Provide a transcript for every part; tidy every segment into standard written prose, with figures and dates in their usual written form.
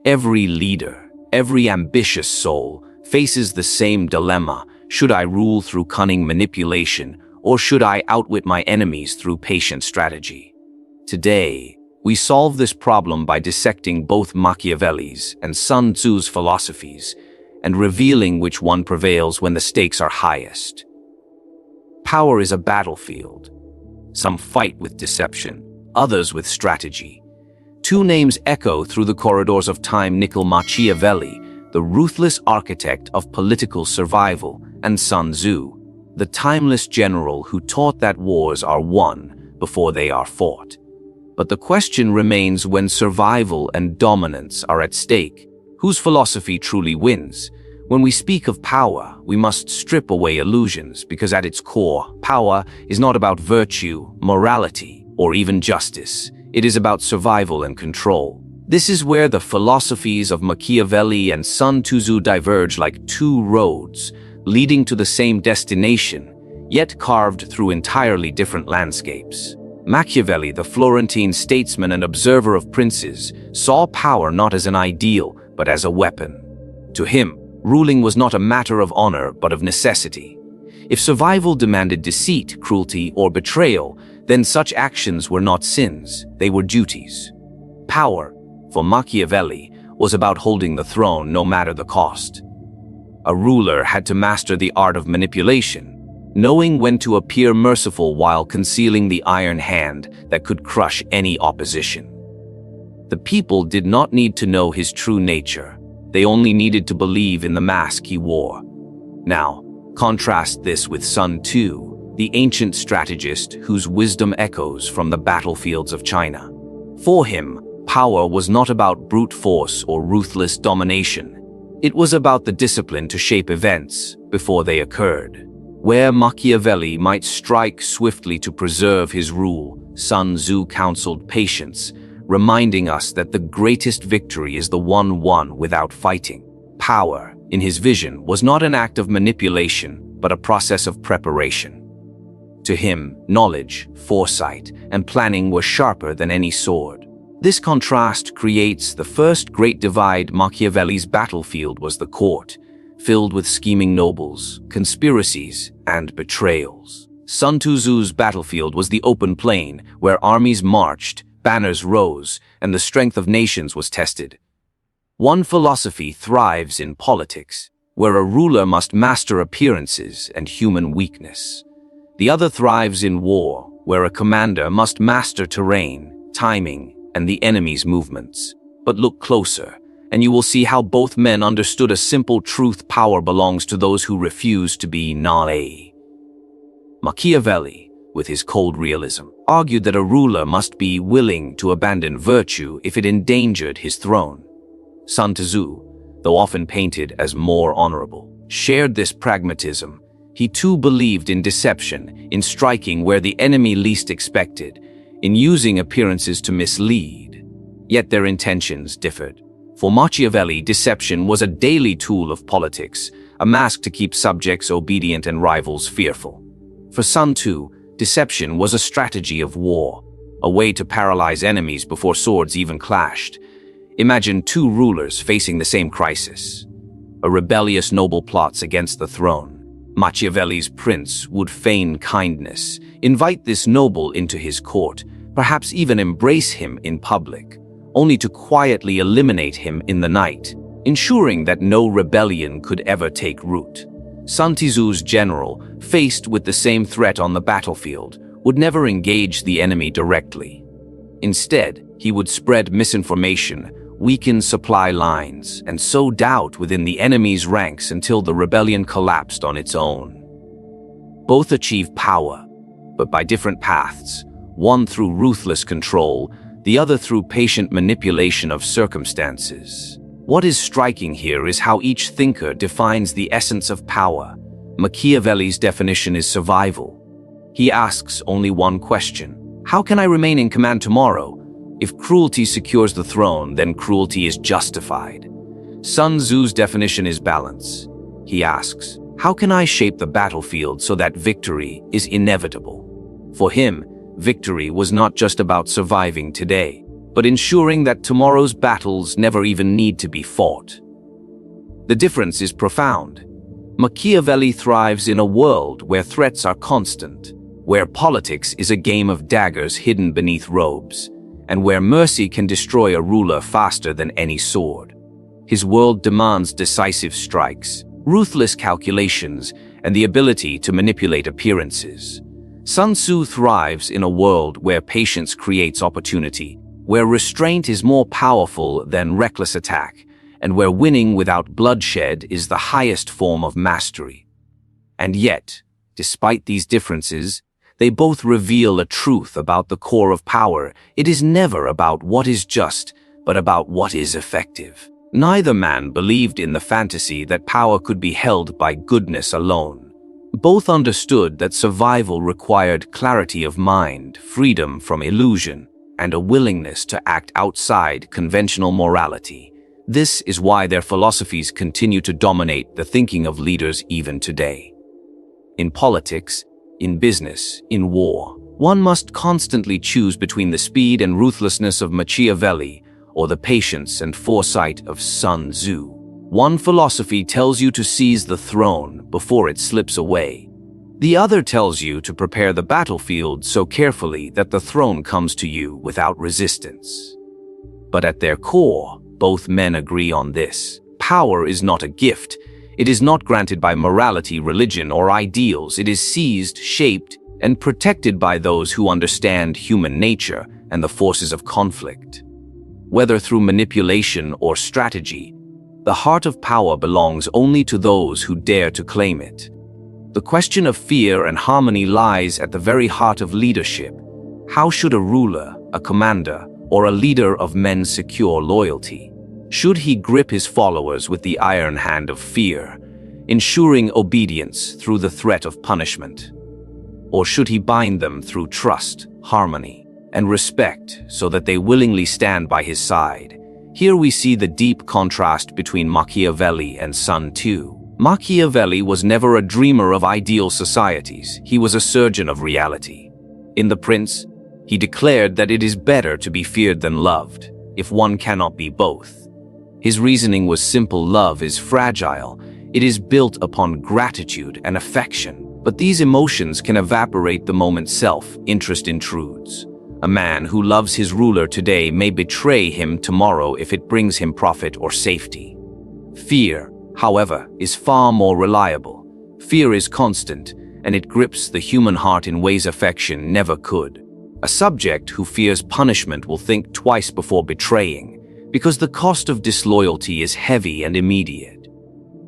Every leader, every ambitious soul faces the same dilemma. Should I rule through cunning manipulation, or should I outwit my enemies through patient strategy? Today, we solve this problem by dissecting both Machiavelli's and Sun Tzu's philosophies and revealing which one prevails when the stakes are highest. Power is a battlefield. Some fight with deception, others with strategy. Two names echo through the corridors of time: Niccolò Machiavelli, the ruthless architect of political survival, and Sun Tzu, the timeless general who taught that wars are won before they are fought. But the question remains, when survival and dominance are at stake, whose philosophy truly wins? When we speak of power, we must strip away illusions, because at its core, power is not about virtue, morality, or even justice. It is about survival and control. This is where the philosophies of Machiavelli and Sun Tzu diverge like two roads, leading to the same destination, yet carved through entirely different landscapes. Machiavelli, the Florentine statesman and observer of princes, saw power not as an ideal, but as a weapon. To him, ruling was not a matter of honor, but of necessity. If survival demanded deceit, cruelty, or betrayal, then such actions were not sins, they were duties. Power, for Machiavelli, was about holding the throne no matter the cost. A ruler had to master the art of manipulation, knowing when to appear merciful while concealing the iron hand that could crush any opposition. The people did not need to know his true nature. They only needed to believe in the mask he wore. Now, contrast this with Sun Tzu, the ancient strategist whose wisdom echoes from the battlefields of China. For him, power was not about brute force or ruthless domination. It was about the discipline to shape events before they occurred. Where Machiavelli might strike swiftly to preserve his rule, Sun Tzu counseled patience, reminding us that the greatest victory is the one won without fighting. Power, in his vision, was not an act of manipulation, but a process of preparation. To him, knowledge, foresight, and planning were sharper than any sword. This contrast creates the first great divide. Machiavelli's battlefield was the court, filled with scheming nobles, conspiracies, and betrayals. Sun Tzu's battlefield was the open plain, where armies marched, banners rose, and the strength of nations was tested. One philosophy thrives in politics, where a ruler must master appearances and human weakness. The other thrives in war, where a commander must master terrain, timing, and the enemy's movements. But look closer, and you will see how both men understood a simple truth: power belongs to those who refuse to be naive. Machiavelli, with his cold realism, argued that a ruler must be willing to abandon virtue if it endangered his throne. Sun Tzu, though often painted as more honorable, shared this pragmatism. He too believed in deception, in striking where the enemy least expected, in using appearances to mislead. Yet their intentions differed. For Machiavelli, deception was a daily tool of politics, a mask to keep subjects obedient and rivals fearful. For Sun Tzu, deception was a strategy of war, a way to paralyze enemies before swords even clashed. Imagine two rulers facing the same crisis. A rebellious noble plots against the throne. Machiavelli's prince would feign kindness, invite this noble into his court, perhaps even embrace him in public, only to quietly eliminate him in the night, ensuring that no rebellion could ever take root. Sun Tzu's general, faced with the same threat on the battlefield, would never engage the enemy directly. Instead, he would spread misinformation, weaken supply lines, and sow doubt within the enemy's ranks until the rebellion collapsed on its own. Both achieved power, but by different paths, one through ruthless control, the other through patient manipulation of circumstances. What is striking here is how each thinker defines the essence of power. Machiavelli's definition is survival. He asks only one question: how can I remain in command tomorrow? If cruelty secures the throne, then cruelty is justified. Sun Tzu's definition is balance. He asks, how can I shape the battlefield so that victory is inevitable? For him, victory was not just about surviving today. but ensuring that tomorrow's battles never even need to be fought. The difference is profound. Machiavelli thrives in a world where threats are constant, where politics is a game of daggers hidden beneath robes, and where mercy can destroy a ruler faster than any sword. His world demands decisive strikes, ruthless calculations, and the ability to manipulate appearances. Sun Tzu thrives in a world where patience creates opportunity, where restraint is more powerful than reckless attack, and where winning without bloodshed is the highest form of mastery. And yet, despite these differences, they both reveal a truth about the core of power. It is never about what is just, but about what is effective. Neither man believed in the fantasy that power could be held by goodness alone. Both understood that survival required clarity of mind, freedom from illusion, and a willingness to act outside conventional morality. This is why their philosophies continue to dominate the thinking of leaders even today. In politics, in business, in war, one must constantly choose between the speed and ruthlessness of Machiavelli or the patience and foresight of Sun Tzu. One philosophy tells you to seize the throne before it slips away. The other tells you to prepare the battlefield so carefully that the throne comes to you without resistance. But at their core, both men agree on this. Power is not a gift. It is not granted by morality, religion, or ideals. It is seized, shaped, and protected by those who understand human nature and the forces of conflict. Whether through manipulation or strategy, the heart of power belongs only to those who dare to claim it. The question of fear and harmony lies at the very heart of leadership. How should a ruler, a commander, or a leader of men secure loyalty? Should he grip his followers with the iron hand of fear, ensuring obedience through the threat of punishment? Or should he bind them through trust, harmony, and respect so that they willingly stand by his side? Here we see the deep contrast between Machiavelli and Sun Tzu. Machiavelli was never a dreamer of ideal societies. He was a surgeon of reality. In The Prince, he declared that it is better to be feared than loved, if one cannot be both. His reasoning was simple: love is fragile. It is built upon gratitude and affection, but these emotions can evaporate the moment self-interest intrudes. A man who loves his ruler today may betray him tomorrow if it brings him profit or safety. Fear, however, is far more reliable. Fear is constant, and it grips the human heart in ways affection never could. A subject who fears punishment will think twice before betraying, because the cost of disloyalty is heavy and immediate.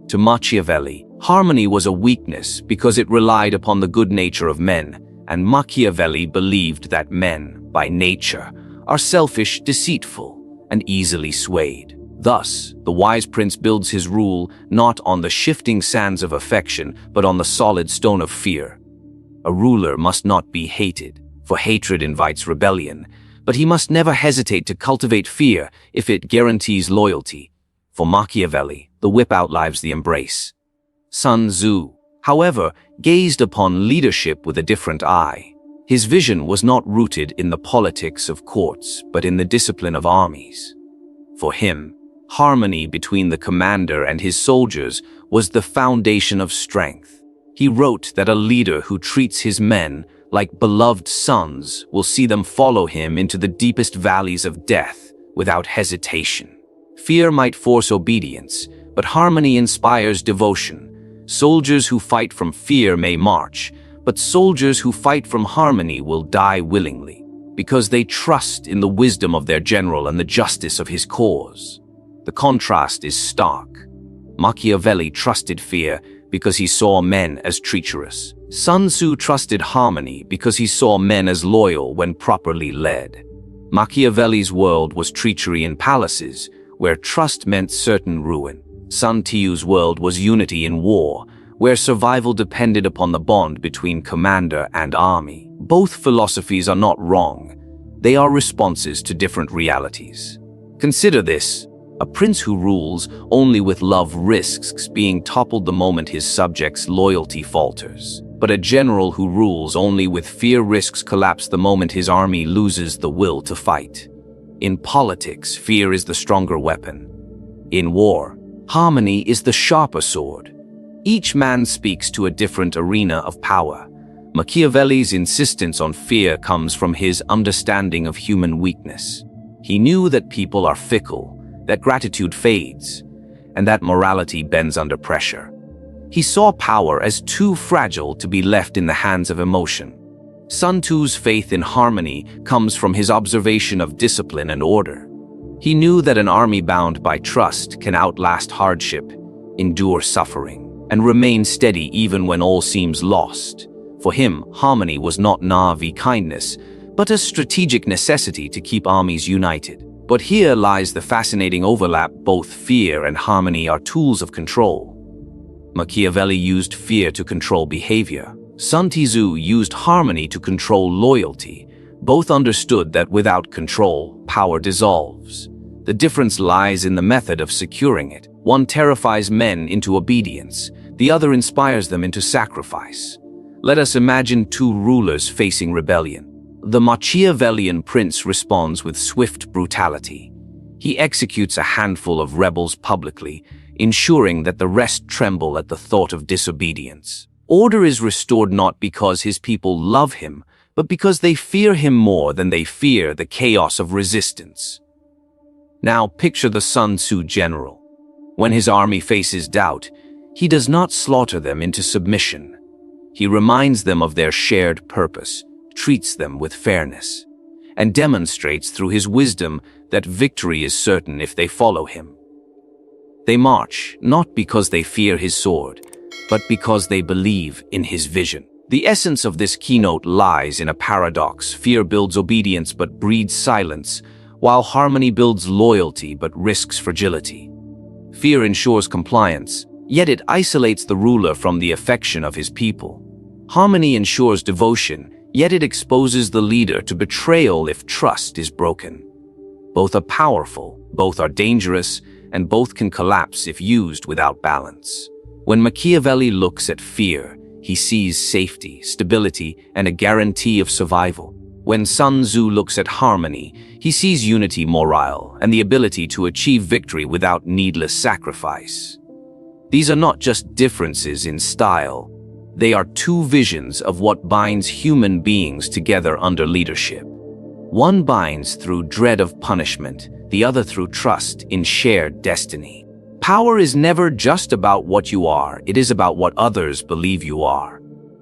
To Machiavelli, harmony was a weakness because it relied upon the good nature of men, and Machiavelli believed that men, by nature, are selfish, deceitful, and easily swayed. Thus, the wise prince builds his rule not on the shifting sands of affection, but on the solid stone of fear. A ruler must not be hated, for hatred invites rebellion, but he must never hesitate to cultivate fear if it guarantees loyalty. For Machiavelli, the whip outlives the embrace. Sun Tzu, however, gazed upon leadership with a different eye. His vision was not rooted in the politics of courts, but in the discipline of armies. For him, harmony between the commander and his soldiers was the foundation of strength. He wrote that a leader who treats his men like beloved sons will see them follow him into the deepest valleys of death without hesitation. Fear might force obedience, but harmony inspires devotion. Soldiers who fight from fear may march, but soldiers who fight from harmony will die willingly, because they trust in the wisdom of their general and the justice of his cause. The contrast is stark. Machiavelli trusted fear because he saw men as treacherous. Sun Tzu trusted harmony because he saw men as loyal when properly led. Machiavelli's world was treachery in palaces, where trust meant certain ruin. Sun Tzu's world was unity in war, where survival depended upon the bond between commander and army. Both philosophies are not wrong. They are responses to different realities. Consider this: a prince who rules only with love risks being toppled the moment his subjects' loyalty falters. But a general who rules only with fear risks collapse the moment his army loses the will to fight. In politics, fear is the stronger weapon. In war, harmony is the sharper sword. Each man speaks to a different arena of power. Machiavelli's insistence on fear comes from his understanding of human weakness. He knew that people are fickle, that gratitude fades, and that morality bends under pressure. He saw power as too fragile to be left in the hands of emotion. Sun Tzu's faith in harmony comes from his observation of discipline and order. He knew that an army bound by trust can outlast hardship, endure suffering, and remain steady even when all seems lost. For him, harmony was not naive kindness, but a strategic necessity to keep armies united. But here lies the fascinating overlap. Both fear and harmony are tools of control. Machiavelli used fear to control behavior. Sun Tzu used harmony to control loyalty. Both understood that without control, power dissolves. The difference lies in the method of securing it. One terrifies men into obedience, the other inspires them into sacrifice. Let us imagine two rulers facing rebellion. The Machiavellian prince responds with swift brutality. He executes a handful of rebels publicly, ensuring that the rest tremble at the thought of disobedience. Order is restored not because his people love him, but because they fear him more than they fear the chaos of resistance. Now picture the Sun Tzu general. When his army faces doubt, he does not slaughter them into submission. He reminds them of their shared purpose, treats them with fairness, and demonstrates through his wisdom that victory is certain if they follow him. They march, not because they fear his sword, but because they believe in his vision. The essence of this keynote lies in a paradox. Fear builds obedience but breeds silence, while harmony builds loyalty but risks fragility. Fear ensures compliance, yet it isolates the ruler from the affection of his people. Harmony ensures devotion, yet it exposes the leader to betrayal if trust is broken. Both are powerful, both are dangerous, and both can collapse if used without balance. When Machiavelli looks at fear, he sees safety, stability, and a guarantee of survival. When Sun Tzu looks at harmony, he sees unity, morale, and the ability to achieve victory without needless sacrifice. These are not just differences in style. They are two visions of what binds human beings together under leadership. One binds through dread of punishment, the other through trust in shared destiny. Power is never just about what you are, it is about what others believe you are.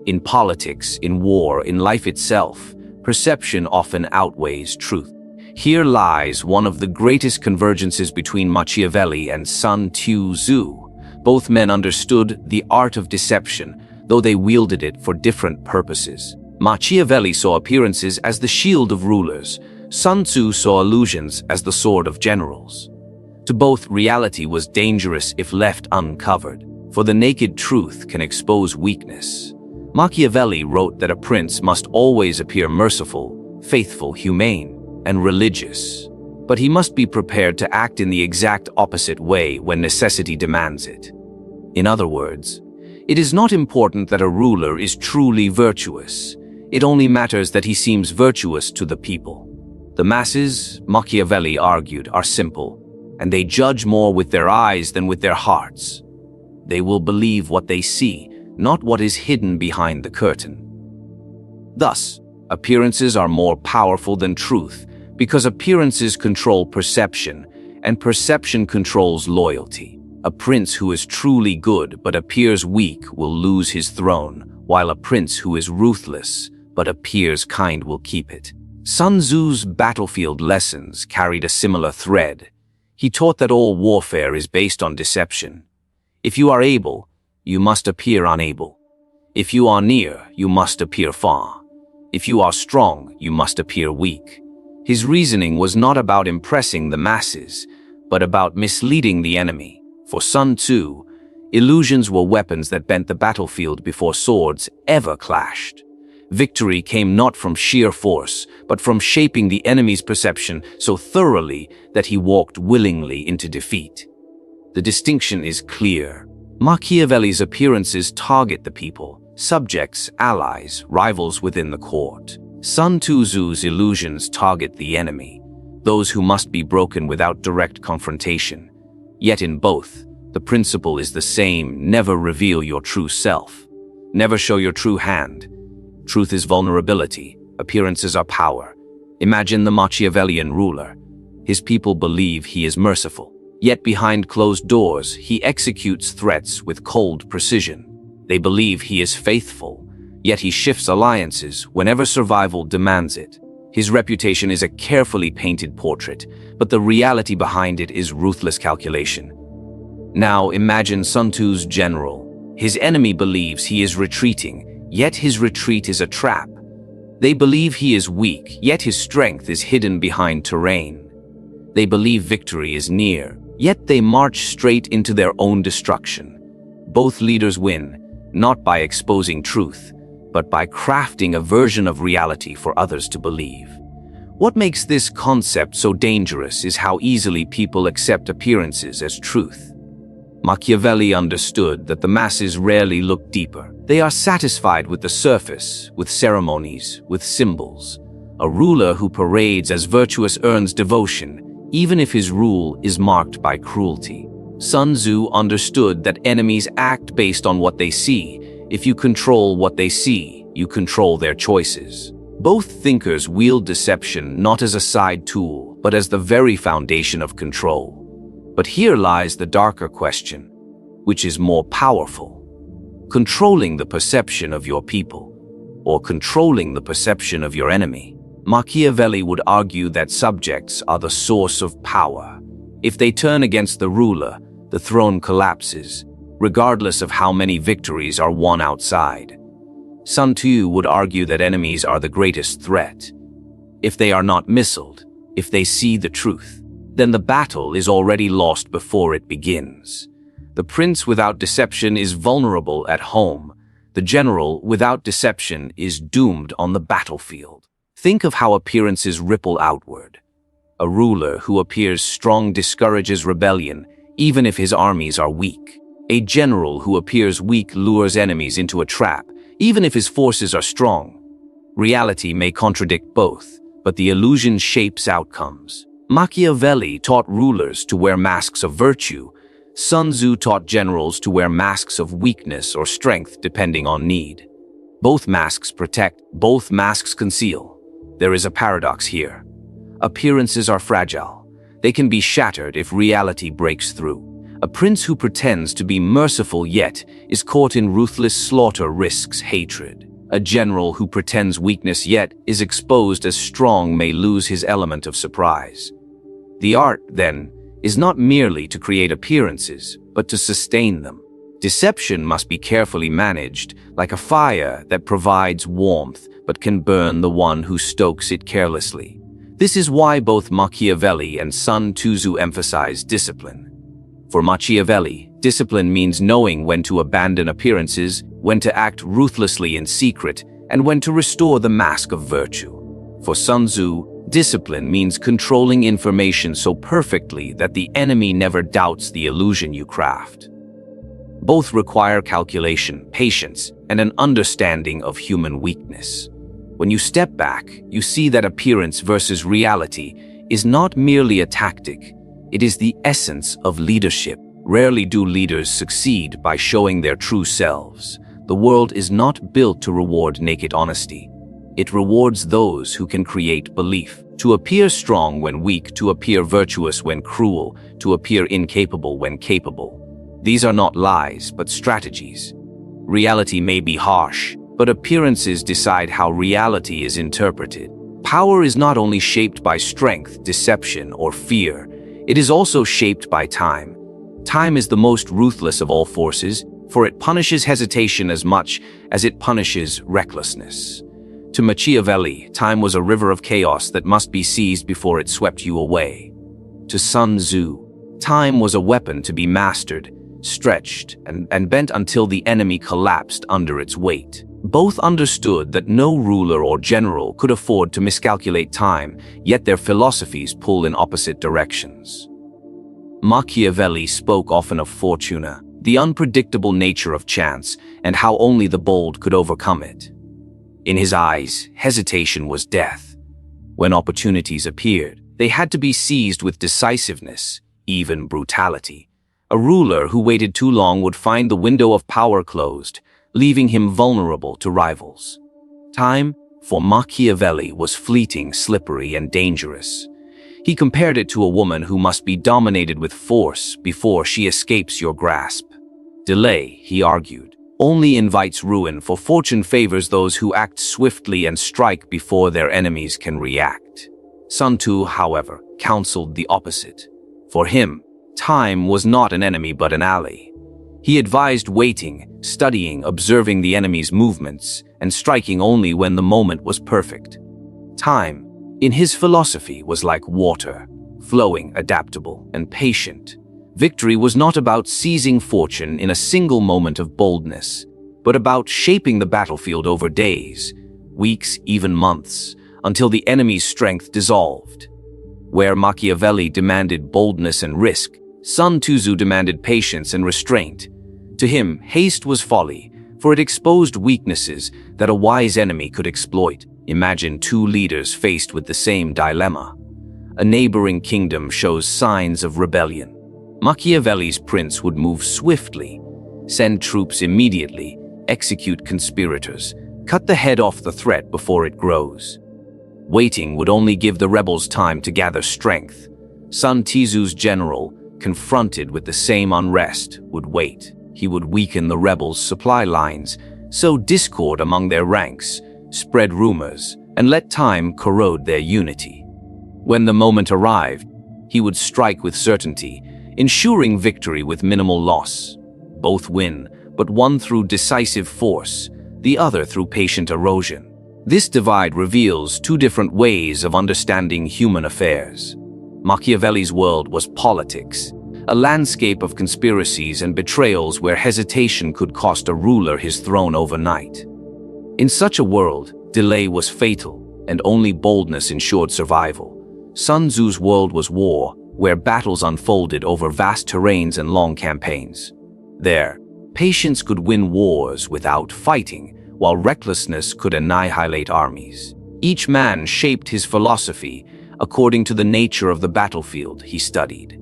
In politics, in war, in life itself, perception often outweighs truth. Here lies one of the greatest convergences between Machiavelli and Sun Tzu. Both men understood the art of deception, though they wielded it for different purposes. Machiavelli saw appearances as the shield of rulers. Sun Tzu saw illusions as the sword of generals. To both, reality was dangerous if left uncovered, for the naked truth can expose weakness. Machiavelli wrote that a prince must always appear merciful, faithful, humane, and religious. But he must be prepared to act in the exact opposite way when necessity demands it. In other words, it is not important that a ruler is truly virtuous. It only matters that he seems virtuous to the people. The masses, Machiavelli argued, are simple, and they judge more with their eyes than with their hearts. They will believe what they see, not what is hidden behind the curtain. Thus, appearances are more powerful than truth, because appearances control perception, and perception controls loyalty. A prince who is truly good but appears weak will lose his throne, while a prince who is ruthless but appears kind will keep it. Sun Tzu's battlefield lessons carried a similar thread. He taught that all warfare is based on deception. If you are able, you must appear unable. If you are near, you must appear far. If you are strong, you must appear weak. His reasoning was not about impressing the masses, but about misleading the enemy. For Sun Tzu, illusions were weapons that bent the battlefield before swords ever clashed. Victory came not from sheer force, but from shaping the enemy's perception so thoroughly that he walked willingly into defeat. The distinction is clear. Machiavelli's appearances target the people, subjects, allies, rivals within the court. Sun Tzu's illusions target the enemy, those who must be broken without direct confrontation. Yet in both, the principle is the same: never reveal your true self. Never show your true hand. Truth is vulnerability, appearances are power. Imagine the Machiavellian ruler. His people believe he is merciful, yet behind closed doors, he executes threats with cold precision. They believe he is faithful, yet he shifts alliances whenever survival demands it. His reputation is a carefully painted portrait, but the reality behind it is ruthless calculation. Now imagine Sun Tzu's general. His enemy believes he is retreating, yet his retreat is a trap. They believe he is weak, yet his strength is hidden behind terrain. They believe victory is near, yet they march straight into their own destruction. Both leaders win, not by exposing truth, but by crafting a version of reality for others to believe. What makes this concept so dangerous is how easily people accept appearances as truth. Machiavelli understood that the masses rarely look deeper. They are satisfied with the surface, with ceremonies, with symbols. A ruler who parades as virtuous earns devotion, even if his rule is marked by cruelty. Sun Tzu understood that enemies act based on what they see. If you control what they see, you control their choices. Both thinkers wield deception not as a side tool, but as the very foundation of control. But here lies the darker question: which is more powerful? Controlling the perception of your people, or controlling the perception of your enemy? Machiavelli would argue that subjects are the source of power. If they turn against the ruler, the throne collapses, regardless of how many victories are won outside. Sun Tzu would argue that enemies are the greatest threat. If they are not missiled, if they see the truth, then the battle is already lost before it begins. The prince without deception is vulnerable at home. The general without deception is doomed on the battlefield. Think of how appearances ripple outward. A ruler who appears strong discourages rebellion, even if his armies are weak. A general who appears weak lures enemies into a trap, even if his forces are strong. Reality may contradict both, but the illusion shapes outcomes. Machiavelli taught rulers to wear masks of virtue. Sun Tzu taught generals to wear masks of weakness or strength depending on need. Both masks protect, both masks conceal. There is a paradox here. Appearances are fragile. They can be shattered if reality breaks through. A prince who pretends to be merciful yet is caught in ruthless slaughter risks hatred. A general who pretends weakness yet is exposed as strong may lose his element of surprise. The art, then, is not merely to create appearances, but to sustain them. Deception must be carefully managed, like a fire that provides warmth but can burn the one who stokes it carelessly. This is why both Machiavelli and Sun Tzu emphasize discipline. For Machiavelli, discipline means knowing when to abandon appearances, when to act ruthlessly in secret, and when to restore the mask of virtue. For Sun Tzu, discipline means controlling information so perfectly that the enemy never doubts the illusion you craft. Both require calculation, patience, and an understanding of human weakness. When you step back, you see that appearance versus reality is not merely a tactic, it is the essence of leadership. Rarely do leaders succeed by showing their true selves. The world is not built to reward naked honesty. It rewards those who can create belief. To appear strong when weak, to appear virtuous when cruel, to appear incapable when capable. These are not lies, but strategies. Reality may be harsh, but appearances decide how reality is interpreted. Power is not only shaped by strength, deception, or fear, it is also shaped by time. Time is the most ruthless of all forces, for it punishes hesitation as much as it punishes recklessness. To Machiavelli, time was a river of chaos that must be seized before it swept you away. To Sun Tzu, time was a weapon to be mastered, stretched, and bent until the enemy collapsed under its weight. Both understood that no ruler or general could afford to miscalculate time, yet their philosophies pull in opposite directions. Machiavelli spoke often of fortuna, the unpredictable nature of chance, and how only the bold could overcome it. In his eyes, hesitation was death. When opportunities appeared, They had to be seized with decisiveness, even brutality. A ruler who waited too long would find the window of power closed, leaving him vulnerable to rivals. Time, for Machiavelli, was fleeting, slippery, and dangerous. He compared it to a woman who must be dominated with force before she escapes your grasp. Delay, he argued, only invites ruin, for fortune favors those who act swiftly and strike before their enemies can react. Sun Tzu, however, counseled the opposite. For him, time was not an enemy but an ally. He advised waiting, studying, observing the enemy's movements, and striking only when the moment was perfect. Time, in his philosophy, was like water, flowing, adaptable, and patient. Victory was not about seizing fortune in a single moment of boldness, but about shaping the battlefield over days, weeks, even months, until the enemy's strength dissolved. Where Machiavelli demanded boldness and risk, Sun Tzu demanded patience and restraint. To him, haste was folly, for it exposed weaknesses that a wise enemy could exploit. Imagine two leaders faced with the same dilemma. A neighboring kingdom shows signs of rebellion. Machiavelli's prince would move swiftly, send troops immediately, execute conspirators, cut the head off the threat before it grows. Waiting would only give the rebels time to gather strength. Sun Tzu's general, confronted with the same unrest, would wait. He would weaken the rebels' supply lines, sow discord among their ranks, spread rumors, and let time corrode their unity. When the moment arrived, he would strike with certainty, ensuring victory with minimal loss. Both win, but one through decisive force, the other through patient erosion. This divide reveals two different ways of understanding human affairs. Machiavelli's world was politics, a landscape of conspiracies and betrayals where hesitation could cost a ruler his throne overnight. In such a world, delay was fatal, and only boldness ensured survival. Sun Tzu's world was war, where battles unfolded over vast terrains and long campaigns. There, patience could win wars without fighting, while recklessness could annihilate armies. Each man shaped his philosophy according to the nature of the battlefield he studied.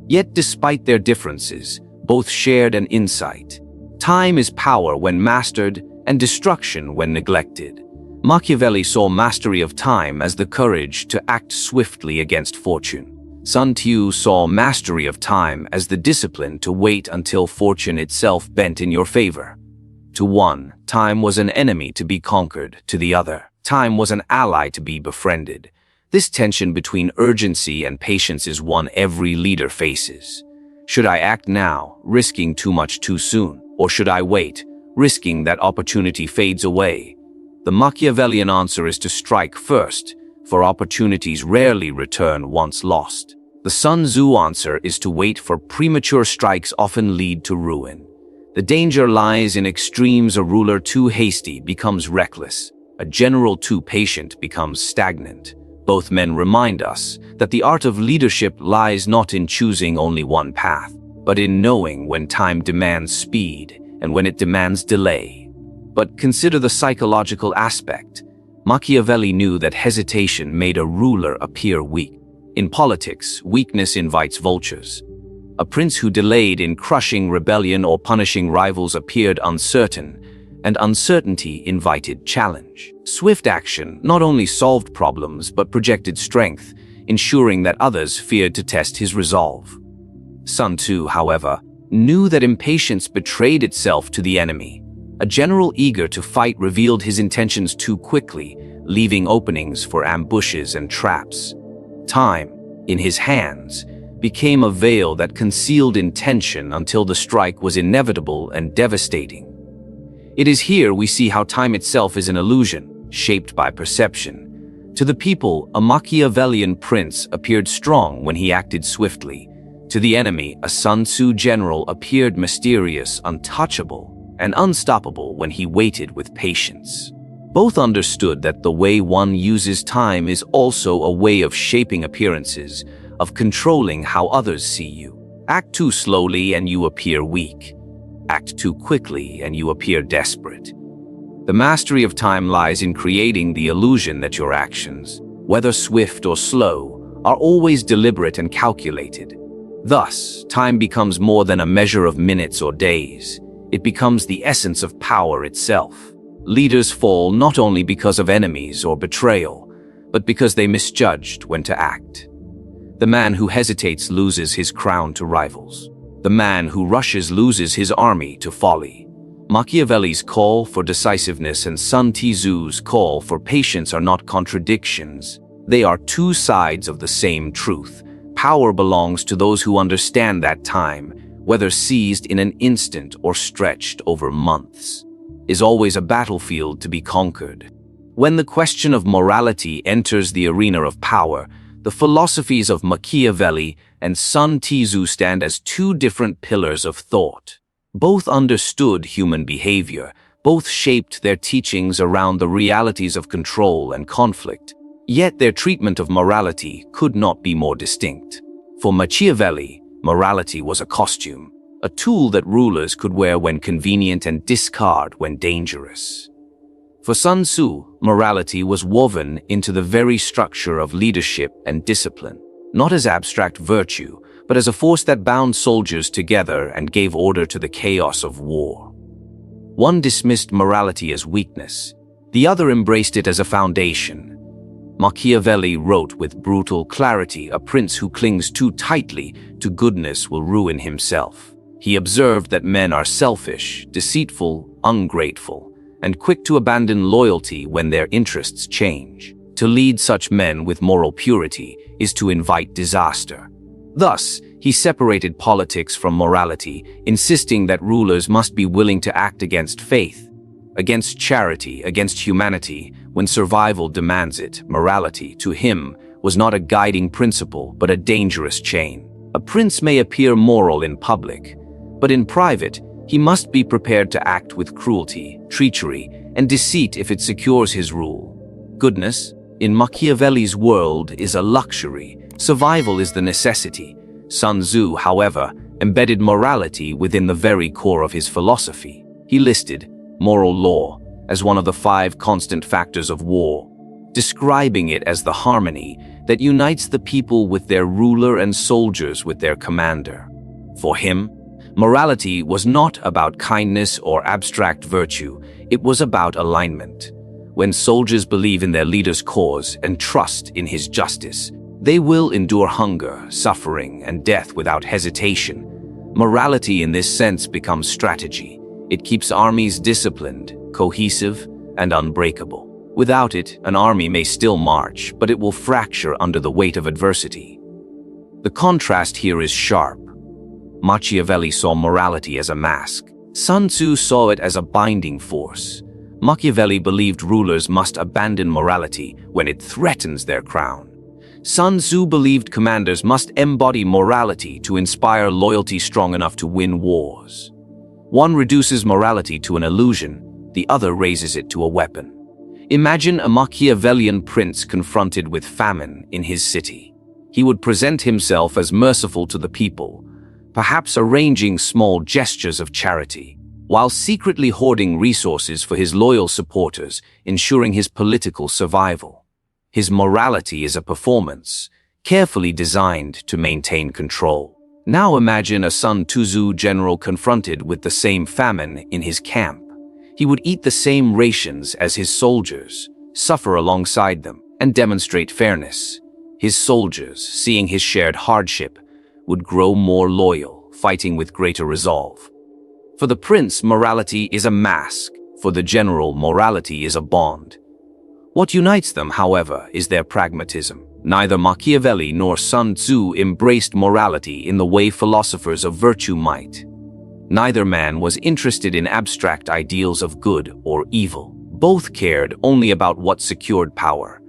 Yet despite their differences, both shared an insight. Time is power when mastered, and destruction when neglected. Machiavelli saw mastery of time as the courage to act swiftly against fortune. Sun Tzu saw mastery of time as the discipline to wait until fortune itself bent in your favor. To one, time was an enemy to be conquered. To the other, time was an ally to be befriended. This tension between urgency and patience is one every leader faces. Should I act now, risking too much too soon? Or should I wait, risking that opportunity fades away? The Machiavellian answer is to strike first, for opportunities rarely return once lost. The Sun Tzu answer is to wait, for premature strikes often lead to ruin. The danger lies in extremes. A ruler too hasty becomes reckless. A general too patient becomes stagnant. Both men remind us that the art of leadership lies not in choosing only one path, but in knowing when time demands speed and when it demands delay. But consider the psychological aspect. Machiavelli knew that hesitation made a ruler appear weak. In politics, weakness invites vultures. A prince who delayed in crushing rebellion or punishing rivals appeared uncertain, and uncertainty invited challenge. Swift action not only solved problems but projected strength, ensuring that others feared to test his resolve. Sun Tzu, however, knew that impatience betrayed itself to the enemy. A general eager to fight revealed his intentions too quickly, leaving openings for ambushes and traps. Time, in his hands, became a veil that concealed intention until the strike was inevitable and devastating. It is here we see how time itself is an illusion, shaped by perception. To the people, a Machiavellian prince appeared strong when he acted swiftly. To the enemy, a Sun Tzu general appeared mysterious, untouchable, and unstoppable when he waited with patience. Both understood that the way one uses time is also a way of shaping appearances, of controlling how others see you. Act too slowly and you appear weak. Act too quickly and you appear desperate. The mastery of time lies in creating the illusion that your actions, whether swift or slow, are always deliberate and calculated. Thus, time becomes more than a measure of minutes or days. It becomes the essence of power itself. Leaders fall not only because of enemies or betrayal, but because they misjudged when to act. The man who hesitates loses his crown to rivals. The man who rushes loses his army to folly. Machiavelli's call for decisiveness and Sun Tzu's call for patience are not contradictions. They are two sides of the same truth. Power belongs to those who understand that time, whether seized in an instant or stretched over months, is always a battlefield to be conquered. When the question of morality enters the arena of power, the philosophies of Machiavelli and Sun Tzu stand as two different pillars of thought. Both understood human behavior, both shaped their teachings around the realities of control and conflict. Yet their treatment of morality could not be more distinct. For Machiavelli, morality was a costume, a tool that rulers could wear when convenient and discard when dangerous. For Sun Tzu, morality was woven into the very structure of leadership and discipline, not as abstract virtue, but as a force that bound soldiers together and gave order to the chaos of war. One dismissed morality as weakness, the other embraced it as a foundation. Machiavelli wrote with brutal clarity, "A prince who clings too tightly to goodness will ruin himself." He observed that men are selfish, deceitful, ungrateful, and quick to abandon loyalty when their interests change. To lead such men with moral purity is to invite disaster. Thus, he separated politics from morality, insisting that rulers must be willing to act against faith, against charity, against humanity, when survival demands it. Morality, to him, was not a guiding principle, but a dangerous chain. A prince may appear moral in public, but in private, he must be prepared to act with cruelty, treachery, and deceit if it secures his rule. Goodness, in Machiavelli's world, is a luxury. Survival is the necessity. Sun Tzu, however, embedded morality within the very core of his philosophy. He listed moral law as one of the 5 constant factors of war, describing it as the harmony that unites the people with their ruler and soldiers with their commander. For him, morality was not about kindness or abstract virtue, it was about alignment. When soldiers believe in their leader's cause and trust in his justice, they will endure hunger, suffering, and death without hesitation. Morality in this sense becomes strategy. It keeps armies disciplined, cohesive, and unbreakable. Without it, an army may still march, but it will fracture under the weight of adversity. The contrast here is sharp. Machiavelli saw morality as a mask. Sun Tzu saw it as a binding force. Machiavelli believed rulers must abandon morality when it threatens their crown. Sun Tzu believed commanders must embody morality to inspire loyalty strong enough to win wars. One reduces morality to an illusion, the other raises it to a weapon. Imagine a Machiavellian prince confronted with famine in his city. He would present himself as merciful to the people, perhaps arranging small gestures of charity, while secretly hoarding resources for his loyal supporters, ensuring his political survival. His morality is a performance, carefully designed to maintain control. Now imagine a Sun Tzu general confronted with the same famine in his camp. He would eat the same rations as his soldiers, suffer alongside them, and demonstrate fairness. His soldiers, seeing his shared hardship, would grow more loyal, fighting with greater resolve. For the prince, morality is a mask. For the general, morality is a bond. What unites them, however, is their pragmatism. Neither Machiavelli nor Sun Tzu embraced morality in the way philosophers of virtue might. Neither man was interested in abstract ideals of good or evil. Both cared only about what secured power.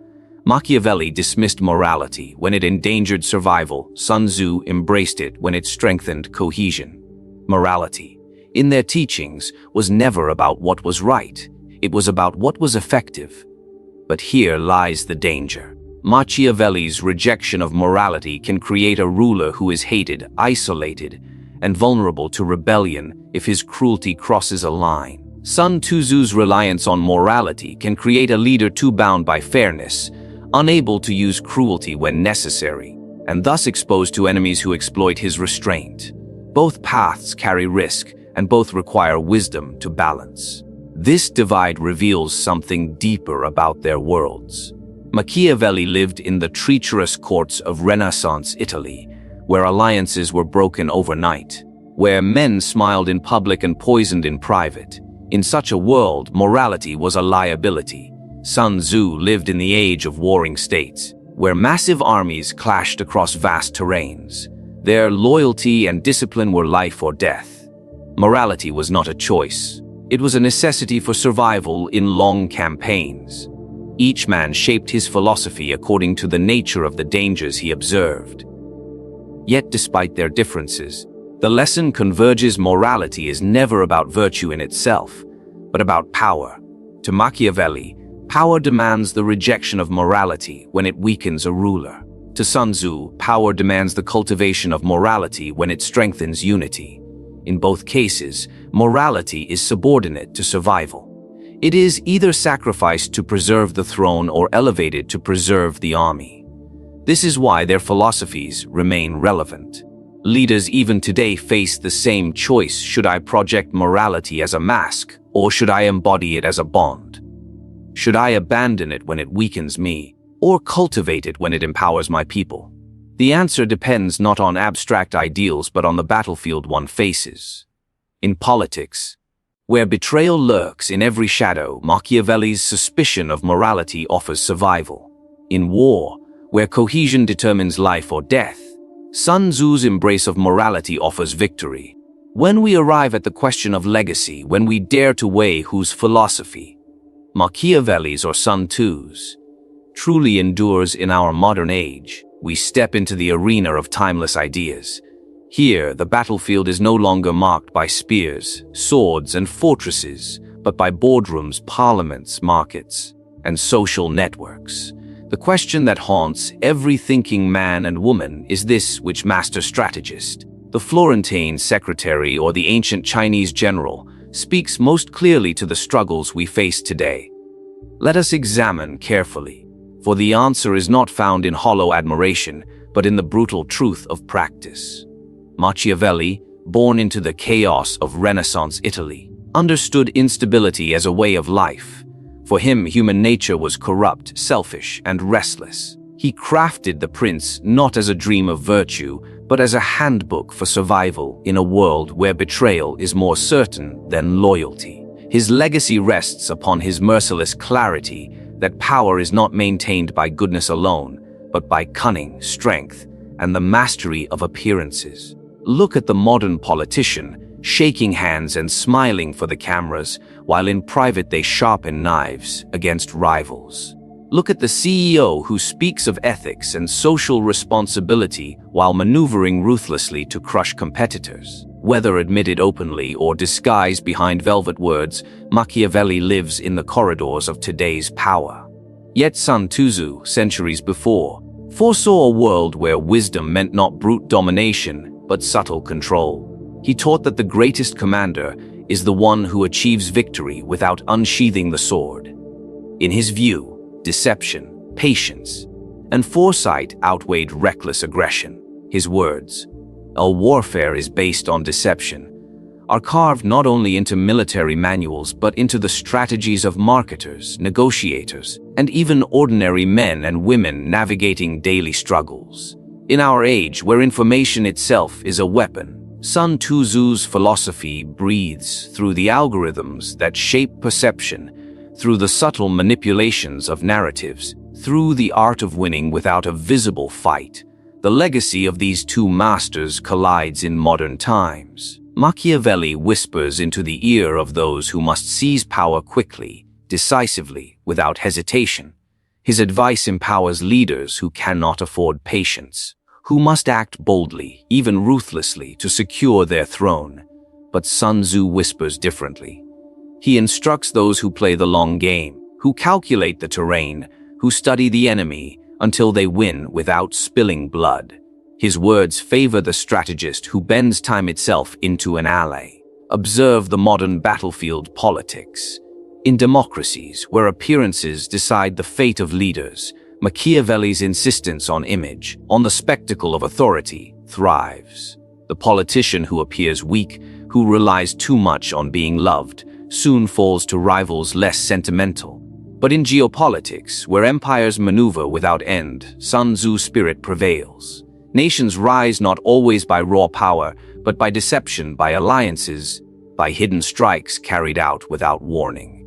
Machiavelli dismissed morality when it endangered survival. Sun Tzu embraced it when it strengthened cohesion. Morality, in their teachings, was never about what was right. It was about what was effective. But here lies the danger. Machiavelli's rejection of morality can create a ruler who is hated, isolated, and vulnerable to rebellion if his cruelty crosses a line. Sun Tzu's reliance on morality can create a leader too bound by fairness, unable to use cruelty when necessary, and thus exposed to enemies who exploit his restraint. Both paths carry risk, and both require wisdom to balance. This divide reveals something deeper about their worlds. Machiavelli lived in the treacherous courts of Renaissance Italy, where alliances were broken overnight, where men smiled in public and poisoned in private. In such a world, morality was a liability. Sun Tzu lived in the age of warring states, where massive armies clashed across vast terrains. Their loyalty and discipline were life or death. Morality was not a choice. It was a necessity for survival in long campaigns. Each man shaped his philosophy according to the nature of the dangers he observed. Yet, despite their differences, the lesson converges: morality is never about virtue in itself, but about power. To Machiavelli, power demands the rejection of morality when it weakens a ruler. To Sun Tzu, power demands the cultivation of morality when it strengthens unity. In both cases, morality is subordinate to survival. It is either sacrificed to preserve the throne or elevated to preserve the army. This is why their philosophies remain relevant. Leaders even today face the same choice: should I project morality as a mask, or should I embody it as a bond? Should I abandon it when it weakens me, or cultivate it when it empowers my people? The answer depends not on abstract ideals but on the battlefield one faces. In politics, where betrayal lurks in every shadow, Machiavelli's suspicion of morality offers survival. In war, where cohesion determines life or death, Sun Tzu's embrace of morality offers victory. When we arrive at the question of legacy, when we dare to weigh whose philosophy, Machiavelli's or Sun Tzu's, truly endures in our modern age, we step into the arena of timeless ideas. Here, the battlefield is no longer marked by spears, swords, and fortresses, but by boardrooms, parliaments, markets, and social networks. The question that haunts every thinking man and woman is this: which master strategist, the Florentine secretary or the ancient Chinese general, speaks most clearly to the struggles we face today? Let us examine carefully, for the answer is not found in hollow admiration, but in the brutal truth of practice. Machiavelli, born into the chaos of Renaissance Italy, understood instability as a way of life. For him, human nature was corrupt, selfish, and restless. He crafted The Prince not as a dream of virtue, but as a handbook for survival in a world where betrayal is more certain than loyalty. His legacy rests upon his merciless clarity that power is not maintained by goodness alone, but by cunning, strength, and the mastery of appearances. Look at the modern politician, shaking hands and smiling for the cameras, while in private they sharpen knives against rivals. Look at the CEO who speaks of ethics and social responsibility while maneuvering ruthlessly to crush competitors. Whether admitted openly or disguised behind velvet words, Machiavelli lives in the corridors of today's power. Yet Sun Tzu, centuries before, foresaw a world where wisdom meant not brute domination, but subtle control. He taught that the greatest commander is the one who achieves victory without unsheathing the sword. In his view, deception, patience, and foresight outweighed reckless aggression. His words, "All warfare is based on deception," are carved not only into military manuals but into the strategies of marketers, negotiators, and even ordinary men and women navigating daily struggles. In our age, where information itself is a weapon, Sun Tzu's philosophy breathes through the algorithms that shape perception, through the subtle manipulations of narratives, through the art of winning without a visible fight. The legacy of these two masters collides in modern times. Machiavelli whispers into the ear of those who must seize power quickly, decisively, without hesitation. His advice empowers leaders who cannot afford patience, who must act boldly, even ruthlessly, to secure their throne. But Sun Tzu whispers differently. He instructs those who play the long game, who calculate the terrain, who study the enemy until they win without spilling blood. His words favor the strategist who bends time itself into an ally. Observe the modern battlefield politics. In democracies, where appearances decide the fate of leaders, Machiavelli's insistence on image, on the spectacle of authority, thrives. The politician who appears weak, who relies too much on being loved, soon falls to rivals less sentimental. But in geopolitics, where empires maneuver without end, Sun Tzu's spirit prevails. Nations rise not always by raw power, but by deception, by alliances, by hidden strikes carried out without warning.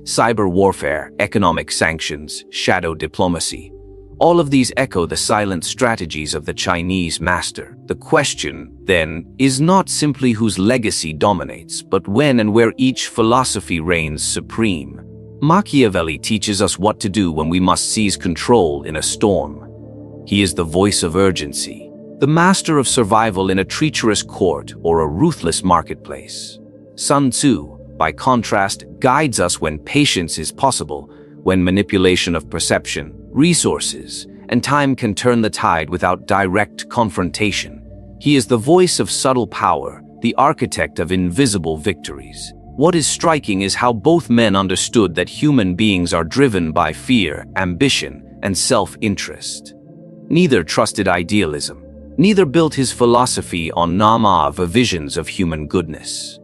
Cyber warfare, economic sanctions, shadow diplomacy. All of these echo the silent strategies of the Chinese master. The question, then, is not simply whose legacy dominates, but when and where each philosophy reigns supreme. Machiavelli teaches us what to do when we must seize control in a storm. He is the voice of urgency, the master of survival in a treacherous court or a ruthless marketplace. Sun Tzu, by contrast, guides us when patience is possible, when manipulation of perception, resources, and time can turn the tide without direct confrontation. He is the voice of subtle power, the architect of invisible victories. What is striking is how both men understood that human beings are driven by fear, ambition, and self-interest. Neither trusted idealism. Neither built his philosophy on Nama visions of human goodness.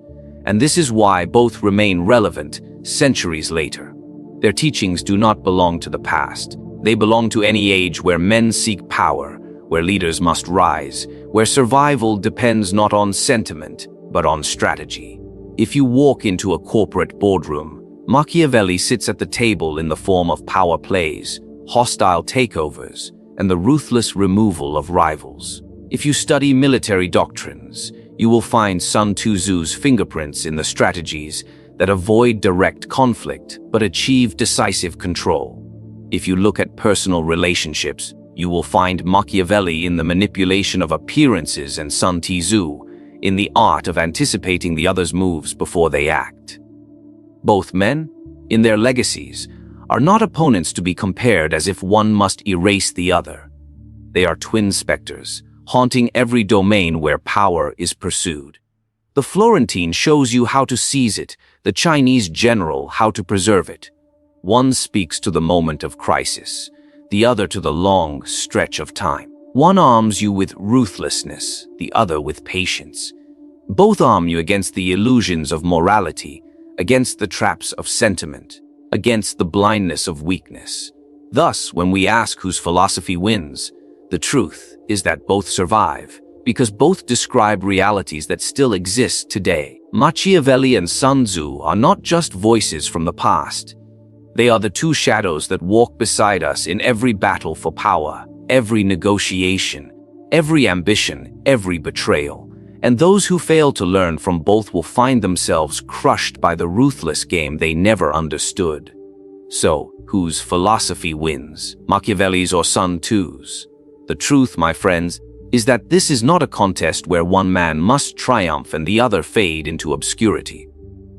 And this is why both remain relevant centuries later. Their teachings do not belong to the past. They belong to any age where men seek power, where leaders must rise, where survival depends not on sentiment, but on strategy. If you walk into a corporate boardroom, Machiavelli sits at the table in the form of power plays, hostile takeovers, and the ruthless removal of rivals. If you study military doctrines, you will find Sun Tzu's fingerprints in the strategies that avoid direct conflict but achieve decisive control. If you look at personal relationships, you will find Machiavelli in the manipulation of appearances and Sun Tzu in the art of anticipating the other's moves before they act. Both men, in their legacies, are not opponents to be compared as if one must erase the other. They are twin specters, haunting every domain where power is pursued. The Florentine shows you how to seize it, the Chinese general how to preserve it. One speaks to the moment of crisis, the other to the long stretch of time. One arms you with ruthlessness, the other with patience. Both arm you against the illusions of morality, against the traps of sentiment, against the blindness of weakness. Thus, when we ask whose philosophy wins, the truth is that both survive, because both describe realities that still exist today. Machiavelli and Sun Tzu are not just voices from the past. They are the two shadows that walk beside us in every battle for power, every negotiation, every ambition, every betrayal. And those who fail to learn from both will find themselves crushed by the ruthless game they never understood. So, whose philosophy wins, Machiavelli's or Sun Tzu's? The truth, my friends, is that this is not a contest where one man must triumph and the other fade into obscurity.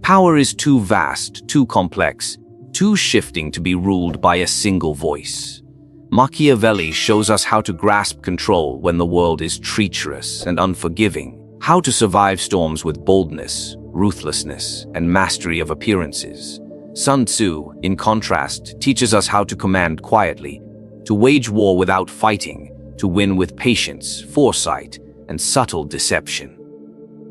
Power is too vast, too complex, too shifting to be ruled by a single voice. Machiavelli shows us how to grasp control when the world is treacherous and unforgiving, how to survive storms with boldness, ruthlessness, and mastery of appearances. Sun Tzu, in contrast, teaches us how to command quietly, to wage war without fighting, to win with patience, foresight, and subtle deception.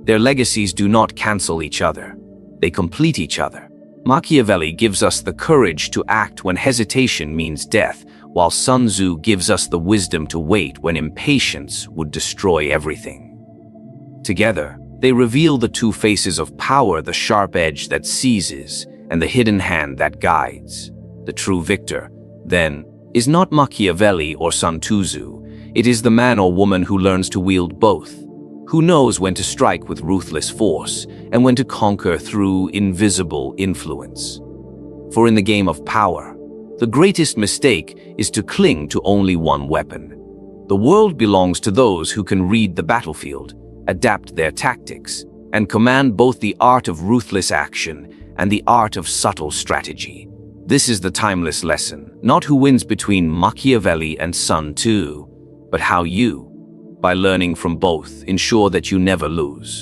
Their legacies do not cancel each other. They complete each other. Machiavelli gives us the courage to act when hesitation means death, while Sun Tzu gives us the wisdom to wait when impatience would destroy everything. Together, they reveal the two faces of power, the sharp edge that seizes and the hidden hand that guides. The true victor, then, is not Machiavelli or Sun Tzu. It is the man or woman who learns to wield both, who knows when to strike with ruthless force and when to conquer through invisible influence. For in the game of power, the greatest mistake is to cling to only one weapon. The world belongs to those who can read the battlefield, adapt their tactics, and command both the art of ruthless action and the art of subtle strategy. This is the timeless lesson, not who wins between Machiavelli and Sun Tzu, but how you, by learning from both, ensure that you never lose.